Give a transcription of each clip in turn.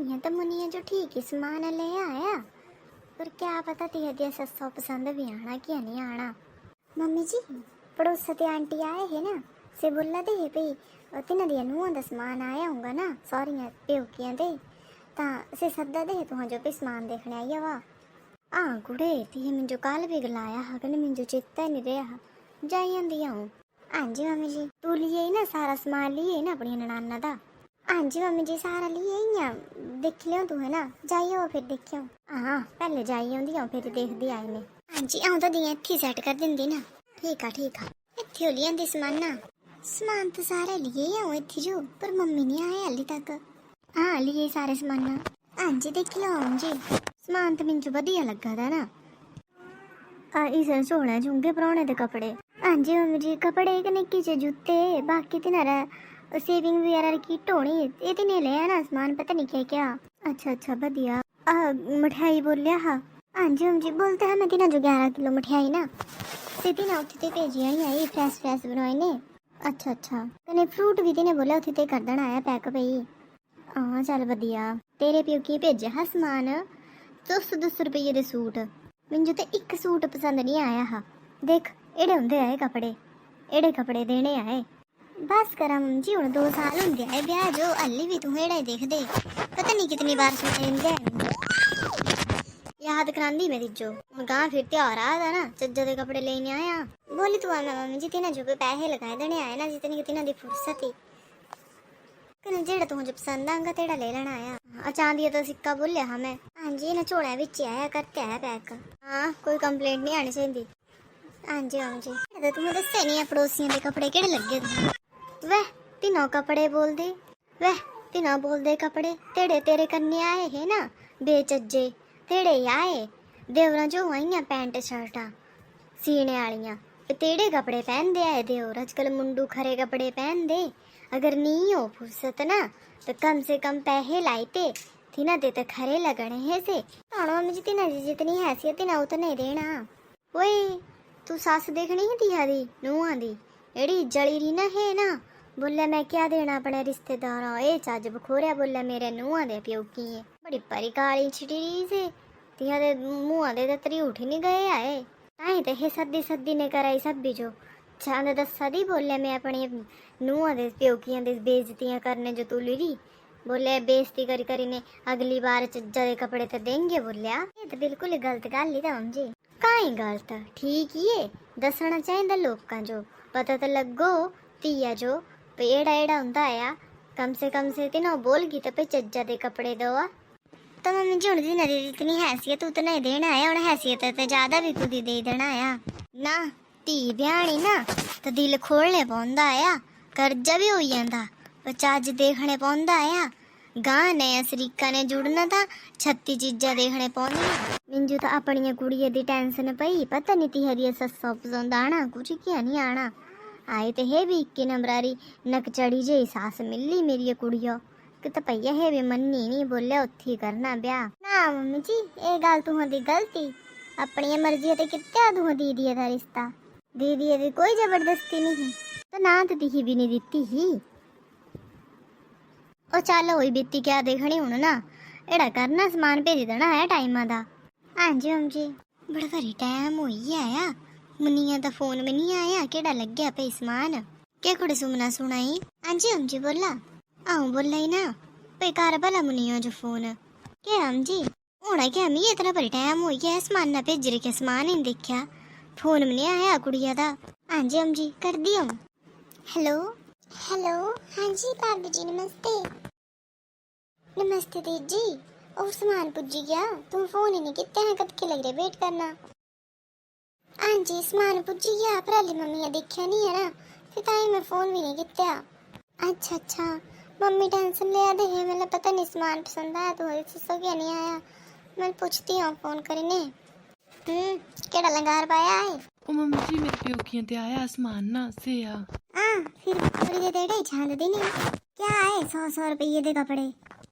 है तो मुनिया जो ठीक ही सामान ले आया, पर क्या पता थी हदिया सस्ता पसंद भी आना क्या नहीं आना। मम्मी जी पड़ोस से आंटी आए है ना, से बोला दे भाई तिना दिया नूह दा समान आया होगा ना सॉरी प्योकियां दे ता से सद्दा दे तुहां जो भी समान देखने आई वा। कुड़े ती मिंजो काल भी गलाया हा कने मिंजो चेता नहीं रहा जाई आंदी हूं। हाँ जी मम्मी जी तू लिए ना सारा सामान लिए ना अपनी ननाना दा। हाँ जी मम्मी जी सारा लिए ही देख लियो तू है ना जाइयो फिर देखियो। हाँ पहले जाइयो आंदी हूं फिर देखदी आई ने। हाँ जी आऊं तो दियां इत्थे सेट कर दिंदी ना। ठीक है इत्थे हो लियांदी समान ना। समान तो सारे लिए ही हूं इत्थे जो पर मम्मी नहीं आए हाली तक। हाँ लिए सारे समान ना। हाँ जी देख लो जी समान तो मिंजो वधिया लगा था ना। इस सोने झुंगे पराने दे कपड़े। हाँ जी मम्मी जी कपड़े एक निक्के से जूते बाकी तिनारा सेविंग वगैरह की टोनी ये तो नहीं लिया ना सामान पता नहीं क्या क्या। अच्छा बढ़िया। मिठाई बोलिया हाँ जी मम्मी जी बोलते हैं मैं तिना जो 11 किलो मिठाई ना ते तिना उत्थे भेजी आई फ्रेश बनवाई ने। अच्छा कने फ्रूट भी तिने बोलिया उत्थे कर देना आया पैक भई। हाँ चल बढ़िया तेरे प्यो की भेजा हा समान 200 रुपये दे सूट। मिंजो तो एक सूट पसंद नहीं आया हा देख एड़े होंदे आए कपड़े एड़े कपड़े देने आए। बस करा मम्मी जी हुण 2 साल होंदे आए ब्याह जो हल्ली भी तू एड़ा ही देख दे पता नहीं कितनी बार सुनाइंदे याद करांदी मेरी जो गां फिर त्योहार आ था ना चज्जा दे कपड़े लेने आया बोली तू आना मम्मी जी तिना जो पैसे लगाए देने आए ना जितनी तिना दी फुर्सत ही कने जेड़ा तू मुझे पसंद आंगा तेड़ा ले लेना आया। चांदी तो सिक्का बोलिया हाँ मैं। हाँ जी ना झोला विच आया करके आया पैक। हाँ कोई कंप्लेंट नहीं आनी चाहिए। हाँ जी तो तुम्हें दस्से नहीं पड़ोसियों के कपड़े केड़े लगे वह तीनों कपड़े बोल दे वह तीनों बोल दे कपड़े तेड़े तेरे करने आए है ना बेचज्जे तेड़े ही आए देवरा जो आईया पैंट शर्टा सीने आलियां तेड़े कपड़े पहन दे आए देवर आजकल मुंडू खरे कपड़े पहन दे अगर नहीं हो फुर्सत ना तो कम से कम पैसे लाइते तिना दे तो खरे लगने है से मम्मी जी तिना जितनी हैसियत तिना उतने देना। ओए तू सास देखनी है तिहारी नूहां दी एड़ी जली रही ना है ना बोले मैं क्या देना अपने रिश्तेदारों ए चज बखोरिया बोले मेरे नूहां दे प्योकी है बड़ी परी काली छिटी से तिहा दे मुंह दे तरी उठ नहीं गए आए ताई ते हे सद्दी ने कराई सब भी जो चांद दसा दी बोले मैं अपनी नूहां दे प्योकियां दे बेइज्जतियां करने जो तुली री बोले बेइज्जती करी ने अगली बार चज्जा दे कपड़े तो देंगे बोलिया ये तो बिल्कुल गलत गल ही मम्मी जी। काई गलत ठीक ही है दसना चाहिए लोकां जो पता तो लगो तिया जो एड़ा एड़ा हुंदा आया कम से तिनो बोलगी तो पे चज्जा दे कपड़े दो तो मम्मी जी हुण जिन्हां दी इतनी हैसियत उतना ही देना आया हुण हैसियत तो ज्यादा भी कुछ दे देना आया ना धी ब्याहनी ना तो दिल खोलने पौंदा आया कर्जा भी हो जांदा पर चज देखने पौंदा आया गां ने शरीका ने जुड़ना था 36 चीज़ां देखने पौंदियां। मिंजू तो अपनी कुड़िये दी टेंशन पई पता नहीं ती हरिया सस्सा पसंद आना कुछ क्या नहीं आना आए तो है भी इक्की नंबरारी नक चढ़ी जे सास मिली मेरी कुड़ियो कि तो भैया है भी मन्नी नहीं बोले उत्थे करना ब्याह ना मम्मी जी ये गल तुहां दी गलती अपनी मर्जी ते कित्या तुहां दीदी दा रिश्ता दीदी दी कोई जबरदस्ती नहीं तो ना तो दी भी नहीं दित्ती ही ओ चल होई बीती क्या देखनी हुण ना एड़ा करना समान भेज देना है टाइम दा। हाँ जी मम्मी जी बड़ा भारी टाइम होई आया मुनिया दा फोन भी नहीं आया केड़ा लग्या पे समान के कुड़े सुमना सुनाई। हाँ जी मम्मी जी बोला आऊं बोला ही ना पे कर भला मुनिया जो फोन के मम्मी जी होना क्या मी इतना भारी टाइम होई गया समान ना भेज रहे के समान ही देखा फोन भी नहीं आया कुड़िया दा। हाँ जी मम्मी जी कर दियो। हेलो हाँ जी भाभी जी नमस्ते दीदी और सामान पुज्जी गया तुम फोन ही नहीं कितने हैं कब के लग रहे वेट करना। हाँ जी सामान पुज्जी गया पर अली मम्मी देखा नहीं है ना फिर ताई मैं फोन भी नहीं किया। अच्छा मम्मी टेंशन ले आदे है मतलब पता नहीं सामान पसंद आया तो सो क्या नहीं आया मैं पूछती हूँ फोन करने। केड़ा लंगार पाया है ओ मम्मी जी मेरे प्योकियां ते आया समान ना से आ फिर थोड़ी देर तेरे छांद देने क्या आए 100 रुपये दे कपड़े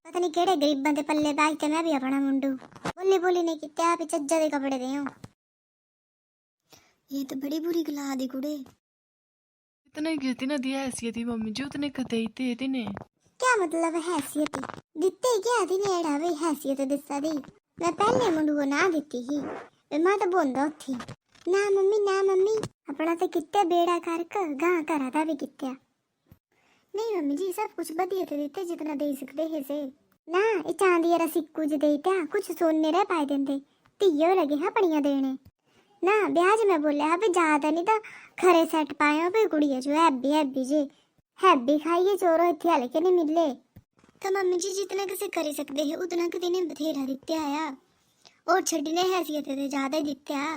पता नहीं केड़े गरीबां दे पल्ले बैग ते मैं भी अपना मुंडू बोली नहीं कित्या पे चज्जा दे कपड़े देओ ये तो बड़ी बुरी गला दी कुड़े इतने गिरती ना दिया हैसियत ही मम्मी जी उतने कदे ही थे तिने क्या मतलब हैसियत दिते क्या थी नेड़ा वे हैसियत दिसा दी मैं पहले मुंडू को ना दिती ही मैं तो बोंदा थी ना मम्मी अपना तो कितने बेड़ा करके गां करा था भी कित्या नहीं मम्मी जी सब कुछ बदिया तो देते जितना दे सकते है से ना ये चांदी रा सिक्कू ज देता कुछ सोने रह पाए देंदे तियो लगे हा पड़ियां देने ना ब्याज में बोले हा भी ज्यादा नहीं तो खरे सेट पाए हो भी गुड़िया जो हैब्बी जे हैब्बी खाइए चोरो इत्थे हाले के नहीं मिले तो मम्मी जी जितना किसे कर सकते है उतना कदी ने बथेरा दिते आया और छड़ने हैसियत ते ज्यादा ही दिते आ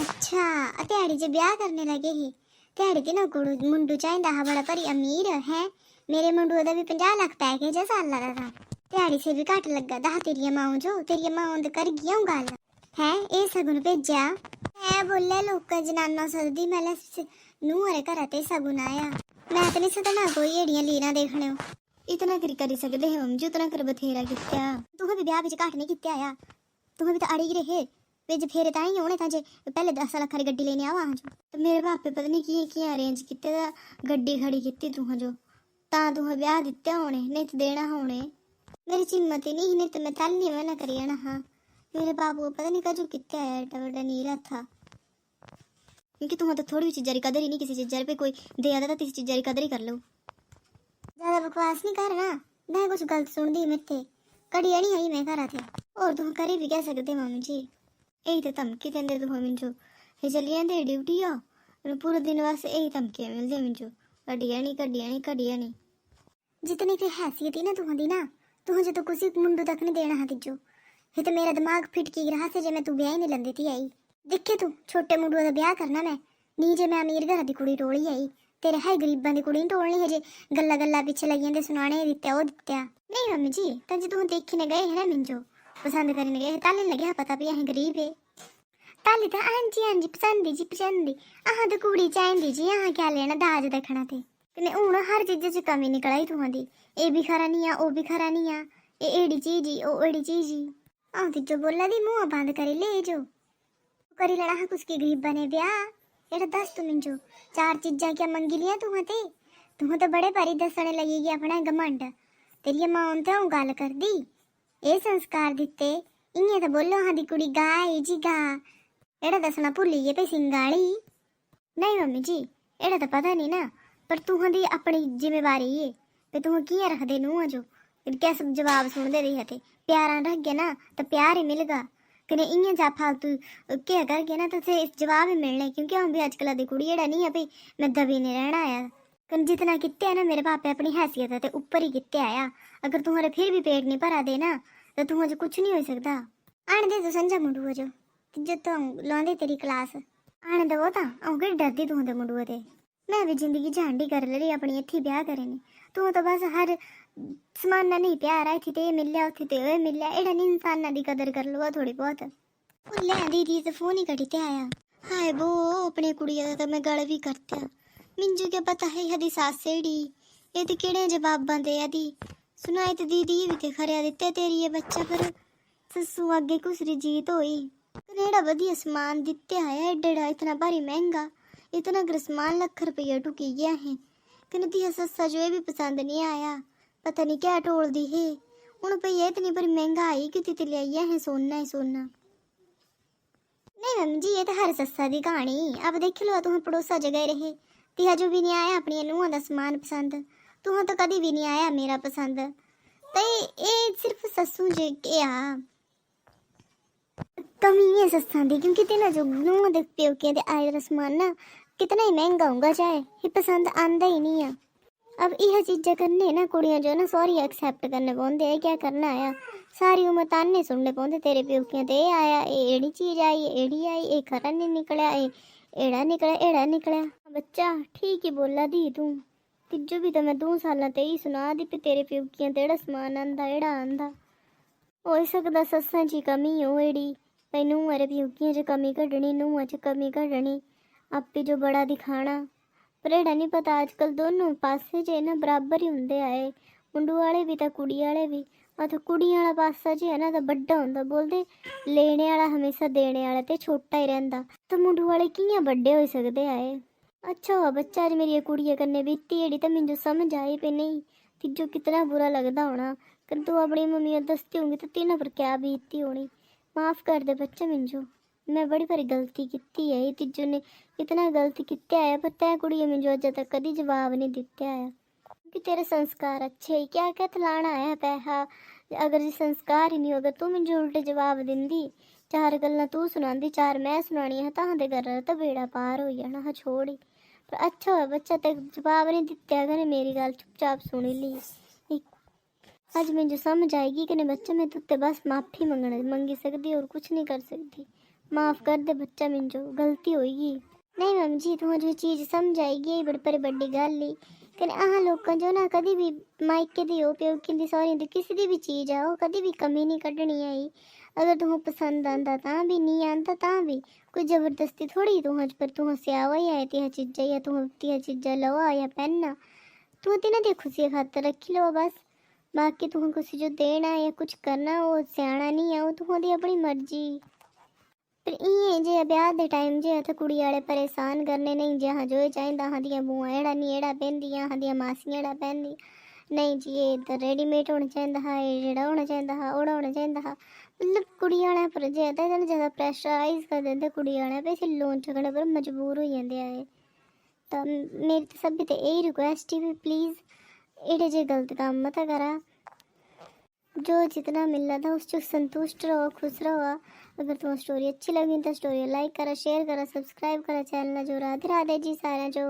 अच्छा त्याड़ी जे ब्याह करने लगे ही त्याड़ी के ना कुड़ू मुंडू चाहिदा हा बड़ा परी अमीर है मेरे मुंडू दा भी 50 लाख पैकेज है साल लगा था त्याड़ी से भी घट लगा दा तेरी मां जो तेरी मां उंद कर गया गल है ए सगुन भेजा है बोले लोक जनाना सददी मैंने नू अरे घर ते सगुन आया मैं तो नहीं सदना कोई एड़ियां लीना देखने हो इतना करी सकते हैं हम जो उतना कर बथेरा कित्या तू भी ब्याह विच घट नहीं कित्या आया तू भी तो अड़ी ही रहे वे फेरे ताई होने था जे पहले 10 लाख री गड्डी लेने आवा जो तो मेरे पापे पता नहीं की अरेंज किते दा गड्डी खड़ी किती तू जो ता तू ब्याह दिते होने नहीं तो देना होने मेरी चिम्मत ही नहीं तो मैं तल नहीं मना करी ना हाँ मेरे बाबू पता नहीं कजू कितने आया एडा बड़ा नीला था क्योंकि तुम्हें तो थोड़ी भी चीज़ कदर ही नहीं किसी चीज़ पे कोई दे आता तो किसी चीज़ की कदर ही कर लो ज़्यादा बकवास नहीं करना मैं कुछ गलत सुन दी मेरे ते कड़ी नहीं आई मैं करा थे और तुम करे भी कह सकते मम्मी जी यही तो धमकी देंगे तुम मिंजो ये चली जाते ड्यूटी आ पूरे दिन वास्ते यही धमकियाँ मिलती मिंजो कड़िया नहीं जितनी कोई हैसियत ही ना तुम्हारी ना तुझे तो कुछ मुंडू तक नहीं देना हा तिजो ये तो मेरा दिमाग फिटकी रहा से जे मैं तू ब्याह ही नहीं लंदी थी आई दिखे तू छोटे मुंडू का ब्याह करना मैं नी जे मैं अमीर घर की कुड़ी टोली आई तेरे है गरीबां दी कुड़ी टोलनी है जे गल्ला गल्ला पिछे लगी जांदे सुनाने दित्ते ओ दित्ते नहीं मम्मी जी तज तू देखने गए है ना मिंजो पसंद करने गए ताले लगे पता भी अह गरीब है ताले तो हाँ जी पसंद दी अह तो कुड़ी चाहिए जी अह क्या लेना दाज देखना थे कने हूँ हर चीज़ च कमी निकल आई तुहां ए भी खरा नहीं आ ओ भी खरा नहीं आ एड़ी चीज ही ओ एड़ी चीज ही आं तिजो बोला दी मुँह बंद करी ले जो करी लड़ा हा कुछ की गरीबा ने ब्याह एड़ा दस तू मिंजो 4 चीज़ां क्या मंगी लिया तुहां तो बड़े भारी दसने लगेगी अपना घमंड तेरी मां तो गल कर दी ए संस्कार दिते इयां तो बोलो हाँ दी कुड़ी गाय जी गा एड़ा दसना भुली गए पे सिंगाली नहीं मम्मी जी एड़ा तो पता नहीं ना पर तुहां दी अपनी जिम्मेवारी है पे तुहां कियां रखदे नूं जो क्या सब जवाब सुनते रही थे प्यारा रख गया ना तो प्यार ही मिलेगा कने इयां जा फालतू क्या करके ना तो जवाब ही मिलने क्योंकि हम भी अजकल दी कुड़ी एड़ा नहीं है भाई मैं दबी नहीं रहना आया कन जितना कित्ते है ना मेरे पापे अपनी हैसियत है ऊपर ही कित्ते आया अगर तुम्हारे फिर भी पेट नहीं भरा दे ना तो तुम्हें कुछ नहीं हो सकता आने दे तो समझा मुंडू जो तो लाँदे तेरी क्लास आने दो तो अऊँ कि डरदी तुहां मुंडुए ते मैं भी जिंदगी झांडी कर रही अपनी इत्थे ब्याह करे तू तो बस हर समाना नहीं प्यार आई थी ते मिलया उथे ते ओए मिलया एड़ा नहीं इंसाना दी कदर कर लो थोड़ी बहुत ले दीदी तो फोन ही कटी ते आया हाय बो अपनी कुड़िया दा तो मैं गल भी करत्या मिंजू क्या पता है हदी सासेड़ी ये ते केड़े जवाबां दे आदी सुनाई ते दीदी भी ते खरिया दित्ते तेरी ये बच्चा पर सस्सू अगे कुसरी जीत होई कनेड़ा वधिया समान दित्ते आया एडा इतना भारी महंगा इतना कर समान लाख रुपया टुकी गया है कने दिया सस्सा जो ये भी पसंद नहीं आया पता नहीं क्या टोल दी है हूँ भैया इतनी बड़ी महंगाई कि ते लिया है सोना ही सोना नहीं मैम जी ये तो हर सस्सा दी कहानी अब देख लो तुम पड़ोसा जगह रहे तिहा जो भी नहीं आया अपनी नूहां दा समान पसंद तुहां तो कभी भी नहीं आया मेरा पसंद तो ये सिर्फ सस्सू जे के आ कमी है सस्सां दी क्योंकि तेना जो नूहां दे प्योकियां दे आए दा समान ना कितना ही महंगा होगा चाहे ये पसंद आंदा ही नहीं है अब यह चीज़ें करने ना कुड़ियां जो ना सॉरी एक्सेप्ट करने पौंदे है क्या करना आया सारी उम्र ताने सुनने पौंदे तेरे प्योकियां ते आया एड़ी चीज़ आई एड़ी आई ए खरा नहीं निकलिया एड़ा निकलिया बच्चा ठीक ही बोला दी तू तिजो भी तो मैं 2 साल ते ही सुना दी पे तेरे प्योकियां ते एड़ा समान आंदा एड़ा आंदा हो सकदा सस्सां च कमी हो एड़ी भाई नूंहां रे प्योकियां च कमी कड्ढनी नूंहां च कमी कड्ढनी आपे जो बड़ा दिखाना पर एड़ा नहीं पता अजकल दोनों पासे जे ना बराबर ही होंदे आए मुंडू वाले भी तो कुड़ी वाले भी तो कुड़ियां वाला पासा जे है ना तो बड्डा होंदा बोलते लेने वाला हमेशा देने वाला ते छोटा ही रहिंदा तो मुंडू वाले कियां बड्डे हो सकदे आए अच्छा हुआ बच्चा अज मेरी कुड़िया कन्नै बीती एड़ी तो मिंजो समझ आई पे नहीं तिजो कितना बुरा लगता होना। कर तू अपनी मम्मी को दसती होंगी तो तिन्हों पर क्या बीतती होनी। माफ़ कर दे बच्चा मिंजो, मैं बड़ी भारी गलती की है। तिजो ने इतना गलती कित्या है, पर तै कुड़िए मिंजो अजे तक कदी जवाब नहीं दित्या है कि तेरे संस्कार अच्छे ही क्या क्या लाना है पैसा। अगर जी संस्कार ही नहीं होगा तू मिंजो उल्टे जवाब दिंदी, चार गल्लां तू सुनांदी, चार मैं सुनानियां तां दे घर तो बेड़ा पार हो जाना हा छोड़ ही। पर अच्छा होया बच्चा ते जवाब नहीं दित्या करे, मेरी गल चुपचाप सुनी ली। अज मुझे समझ आएगी कि नहीं बच्चा, मैं तुझसे बस माफ़ी मंगी सकती और कुछ नहीं कर सकती। माफ़ कर दे बच्चा, मिंजो गलती होगी। नहीं मम्मी जी, तुम जो चीज़ समझ आएगी यही बड़ी बड़ी गल ही। कने अह लोगों जो ना कभी भी मायके दी हो प्योकी दी सौरी दी किसी दी भी चीज़ है वो कभी भी कमी नहीं कड्डनी आई। अगर तुम्हें पसंद आंदा तां भी, नहीं आंदा तां भी, कोई ज़बरदस्ती थोड़ी तुह पर तुह स्यावा ही आए तिह चीज़ा या तुह तिह चीज़ा लवा या पहनना, तुह तिन्हां दी खुशी खातर रखी लो बस। बाकी तुह कुछ जो देना या कुछ करना वो स्याणा नहीं है, वो तुह दी अपनी मर्जी। पर इं जे ब्याह के टाइम जे तो कुड़ी वाले परेशान करने नहीं, जे हाँ जो चाहिए हाँ दियाँ बुआ एड़ा नहीं एड़ा पहनदी, हाँ दियाँ मासियाँ एड़ा पहनदी, नहीं जी ये तो रेडीमेड होना चाहिए हा, ये जेड़ा होना चाहिए हा, ओड़ा होना चाहिए हा। मतलब कुड़ी वाले पर जे ज़्यादा प्रैशराइज कर देंगे कुड़ी वाले पे, इसे लोन चुकने पर मजबूर हो जाते हैं। तो मेरी तो सभी तो यही रिक्वेस्ट है भी प्लीज़ एड़े जे गलत काम मत करा। जो जितना मिल रहा था उससे संतुष्ट रहो, खुश रहो। अगर तुम्हें स्टोरी अच्छी लगी तो स्टोरी लाइक करा, शेयर करा, सब्सक्राइब करा चैनल जो। राधे राधे जी सारा जो।